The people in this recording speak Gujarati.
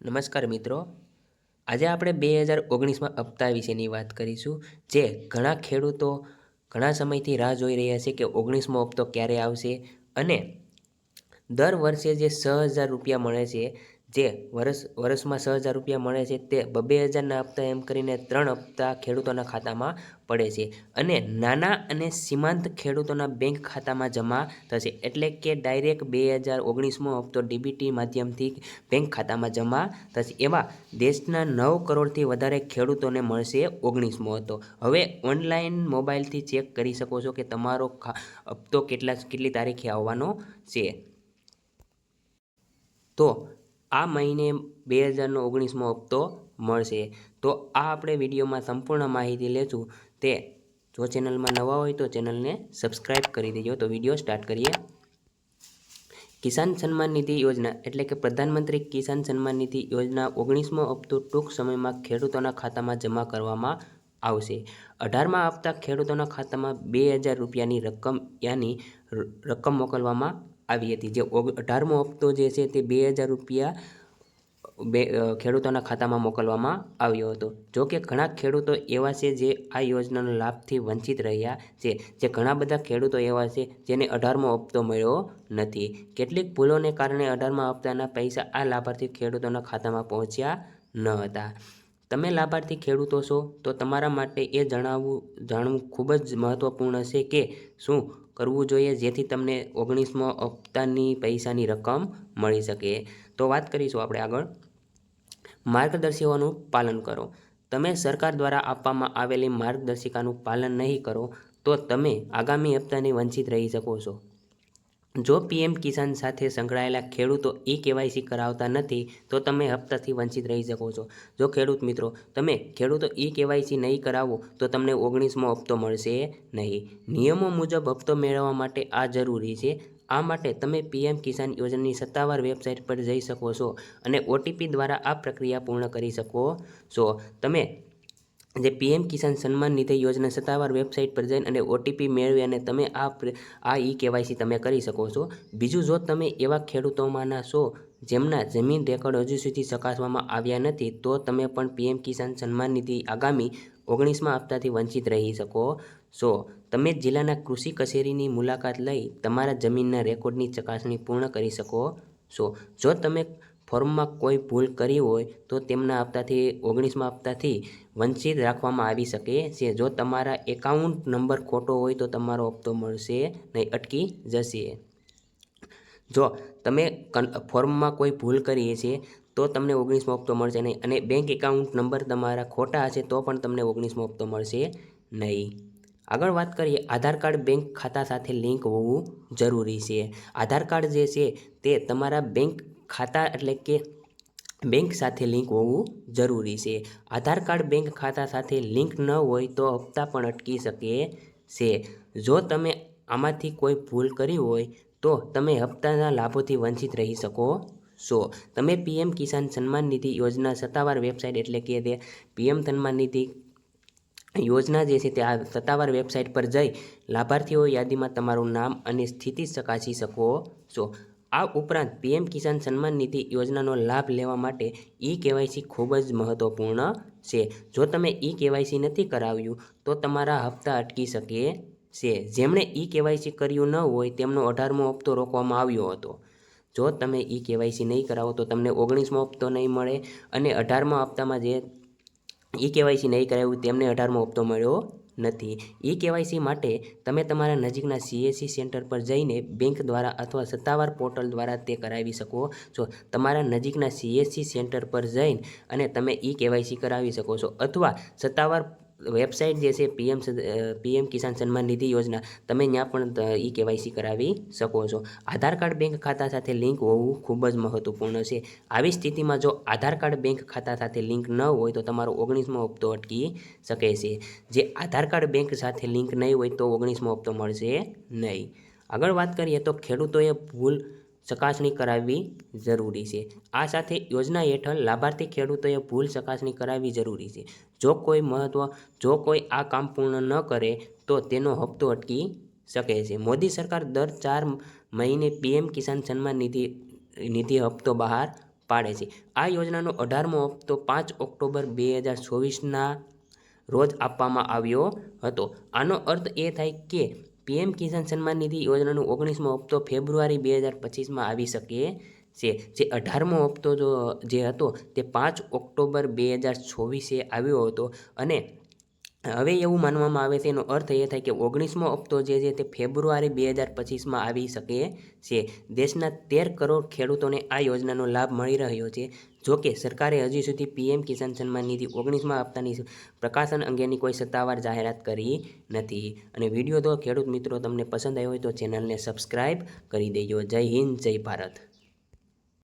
નમસ્કાર મિત્રો, આજે આપણે 2019માં હપ્તા વિશેની વાત કરીશું, જે ઘણા ખેડૂતો ઘણા સમયથી રાહ જોઈ રહ્યા છે કે 19મો હપ્તો ક્યારે આવશે અને દર વર્ષે જે 6,000 રૂપિયા મળે છે, જે વર્ષમાં 6,000 રૂપિયા મળે છે, તે 2,000ના હપ્તા એમ કરીને 3 હપ્તા ખેડૂતોના ખાતામાં પડે છે અને નાના અને સીમાંત ખેડૂતોના બેંક ખાતામાં જમા થશે. એટલે કે ડાયરેક્ટ 2019મો હપ્તો ડીબીટી માધ્યમથી બેંક ખાતામાં જમા થશે. એવા દેશના 9 કરોડથી વધારે ખેડૂતોને મળશે 19મો હપ્તો. હવે ઓનલાઈન મોબાઈલથી ચેક કરી શકો છો કે તમારો હપ્તો કેટલી તારીખે આવવાનો છે. તો આ મહિને 2019મો હપ્તો મળશે. તો આ આપણે વિડીયોમાં સંપૂર્ણ માહિતી લેશું. તે જો ચેનલમાં નવા હોય તો ચેનલને સબસ્ક્રાઈબ કરી દેજો. તો વિડીયો સ્ટાર્ટ કરીએ. કિસાન સન્માન નિધિ યોજના એટલે કે પ્રધાનમંત્રી કિસાન સન્માન નિધિ યોજના 19મો હપ્તો ટૂંક સમયમાં ખેડૂતોના ખાતામાં જમા કરવામાં આવશે. 18મા હપ્તા ખેડૂતોના ખાતામાં 2,000 રૂપિયાની રકમ મોકલવામાં આવી હતી. જે 18મો હપ્તો જે છે તે 2,000 રૂપિયા ખેડૂતોના ખાતામાં મોકલવામાં આવ્યો હતો. જો કે ઘણા ખેડૂતો એવા છે જે આ યોજનાનો લાભથી વંચિત રહ્યા છે. જે ઘણા બધા ખેડૂતો એવા છે જેને 18મો હપ્તો મળ્યો નથી. કેટલીક ભૂલોને કારણે 18મા હપ્તાના પૈસા આ લાભાર્થી ખેડૂતોના ખાતામાં પહોંચ્યા ન હતા. તમે લાભાર્થી ખેડૂતો છો તો તમારા માટે એ જાણવું ખૂબ જ મહત્વપૂર્ણ છે કે શું કરવું જોઈએ જેથી તમને 19મો હપ્તાની પૈસાની રકમ મળી શકે. તો વાત કરીશું આપણે આગળ. માર્ગદર્શિકાઓનું પાલન કરો. તમે સરકાર દ્વારા આપવામાં આવેલી માર્ગદર્શિકાનું પાલન નહીં કરો તો તમે આગામી હપ્તાની વંચિત રહી શકો છો. જો પીએમ કિસાન સાથે સંકળાયેલા ખેડૂતો ઈ-કેવાયસી કરાવતા નથી તો તમે હપ્તાથી વંચિત રહી શકો છો. જો ખેડૂત મિત્રો તમે ખેડૂતો ઈ-કેવાયસી નહીં કરાવો તો તમને 19મો હપ્તો મળશે નહીં. નિયમો મુજબ હપ્તો મેળવવા માટે આ જરૂરી છે. આ માટે તમે પીએમ કિસાન યોજનાની સત્તાવાર વેબસાઇટ પર જઈ શકો છો અને ઓટીપી દ્વારા આ પ્રક્રિયા પૂર્ણ કરી શકો છો. તમે જે પીએમ કિસાન સન્માન નિધિ યોજના સત્તાવાર વેબસાઇટ પર જઈને અને ઓટીપી મેળવી અને તમે આ ઈ-કેવાયસી તમે કરી શકો છો. બીજું, જો તમે એવા ખેડૂતોમાંના છો જેમના જમીન રેકોર્ડ હજુ સુધી ચકાસવામાં આવ્યા નથી તો તમે પણ પીએમ કિસાન સન્માન નિધિ આગામી 19મા હપ્તાથી વંચિત રહી શકો છો. તમે જિલ્લાના કૃષિ કચેરીની મુલાકાત લઈ તમારા જમીનના રેકોર્ડની ચકાસણી પૂર્ણ કરી શકો છો. જો તમે ફોર્મમાં કોઈ ભૂલ કરી હોય તો તેમના હપ્તાથી 19મા હપ્તાથી વંચિત રાખવામાં આવી શકે છે. જો તમારા એકાઉન્ટ નંબર ખોટો હોય તો તમારો હપ્તો મળશે નહીં, અટકી જશે. જો તમે ફોર્મમાં કોઈ ભૂલ કરી છે તો તમને 19મો હપ્તો મળશે નહીં અને બેંક એકાઉન્ટ નંબર તમારા ખોટા હશે તો પણ તમને 19મો હપ્તો મળશે નહીં. આગળ વાત કરીએ. આધાર કાર્ડ બેંક ખાતા સાથે લિંક હોવું જરૂરી છે. આધાર કાર્ડ જે છે તે તમારા બેંક ખાતા એટલે કે બેંક સાથે લિંક હોવું જરૂરી છે. આધાર કાર્ડ બેંક ખાતા સાથે લિંક ન હોય તો હપ્તા પણ અટકી શકે છે. જો તમે આમાંથી કોઈ ભૂલ કરી હોય તો તમે હપ્તાના લાભોથી વંચિત રહી શકો છો. તમે પીએમ કિસાન સન્માન નિધિ યોજના સત્તાવાર વેબસાઇટ એટલે કે તે પીએમ સન્માન નિધિ યોજના જે છે તે આ સત્તાવાર વેબસાઇટ પર જઈ લાભાર્થીઓ યાદીમાં તમારું નામ અને સ્થિતિ ચકાસી શકો છો. આ ઉપરાંત પીએમ કિસાન સન્માન નિધિ યોજનાનો લાભ લેવા માટે ઈ-કેવાયસી ખૂબ જ મહત્વપૂર્ણ છે. જો તમે ઈ-કેવાયસી નથી કરાવ્યું તો તમારા હપ્તા અટકી શકે છે. જેમણે ઈ-કેવાયસી કર્યું ન હોય તેમનો 18મો હપ્તો રોકવામાં આવ્યો હતો. જો તમે ઈ-કેવાયસી નહીં કરાવો તો તમને 19મો હપ્તો નહીં મળે અને 18મા હપ્તામાં જે ઈ-કેવાયસી નહીં કરાવ્યું તેમને 18મો હપ્તો મળ્યો નથી. ઈ-કેવાયસી માટે તમે તમારા નજીકના સીએસસી સેન્ટર પર જઈને બેંક દ્વારા અથવા સત્તાવાર પોર્ટલ દ્વારા તે કરાવી શકો છો. તમારા નજીકના સીએસસી સેન્ટર પર જઈને અને તમે ઈ-કેવાયસી કરાવી શકો છો અથવા સત્તાવાર વેબસાઇટ જે છે પીએમ કિસાન સન્માન નિધિ યોજના તમે ત્યાં પણ ઈ-કેવાયસી કરાવી શકો છો. આધાર કાર્ડ બેંક ખાતા સાથે લિંક હોવું ખૂબ જ મહત્વપૂર્ણ છે. આવી સ્થિતિમાં જો આધાર કાર્ડ બેંક ખાતા સાથે લિંક ન હોય તો તમારો 19મો હપ્તો અટકી શકે છે. જે આધાર કાર્ડ બેંક સાથે લિંક નહીં હોય તો 19મો હપ્તો મળશે નહીં. આગળ વાત કરીએ તો ખેડૂતોએ ભૂલ ચકાસણી કરાવવી જરૂરી છે. આ સાથે યોજના હેઠળ લાભાર્થી ખેડૂતોએ ભૂલ ચકાસણી કરાવવી જરૂરી છે. જો કોઈ આ કામ પૂર્ણ ન કરે તો તેનો હપ્તો અટકી શકે છે. મોદી સરકાર દર 4 મહિને પીએમ કિસાન સન્માન નિધિ હપ્તો બહાર પાડે છે. આ યોજનાનો 18મો હપ્તો 5 ઓક્ટોબર 2024ના રોજ આપવામાં આવ્યો હતો. આનો અર્થ એ થાય કે પીએમ કિસાન સન્માન નિધિ યોજનાનો 19મો હપ્તો ફેબ્રુઆરી 2025માં આવી શકે છે. જે 18મો હપ્તો જે હતો તે 5 ઓક્ટોબર 2024એ આવ્યો હતો અને હવે એવું માનવામાં આવે છે, એનો અર્થ એ થાય કે 19મો હપ્તો જે છે તે ફેબ્રુઆરી 2025માં આવી શકે છે. દેશના 13 કરોડ ખેડૂતોને આ યોજનાનો લાભ મળી રહ્યો છે. જોકે સરકારે હજી સુધી પીએમ કિસાન સન્માન નિધિ 19મા હપ્તાની પ્રકાશન અંગેની કોઈ સત્તાવાર જાહેરાત કરી નથી. અને વિડીયો તો ખેડૂત મિત્રો તમને પસંદ આવ્યો હોય તો ચેનલને સબસ્ક્રાઈબ કરી દેજો. જય હિન્દ, જય ભારત.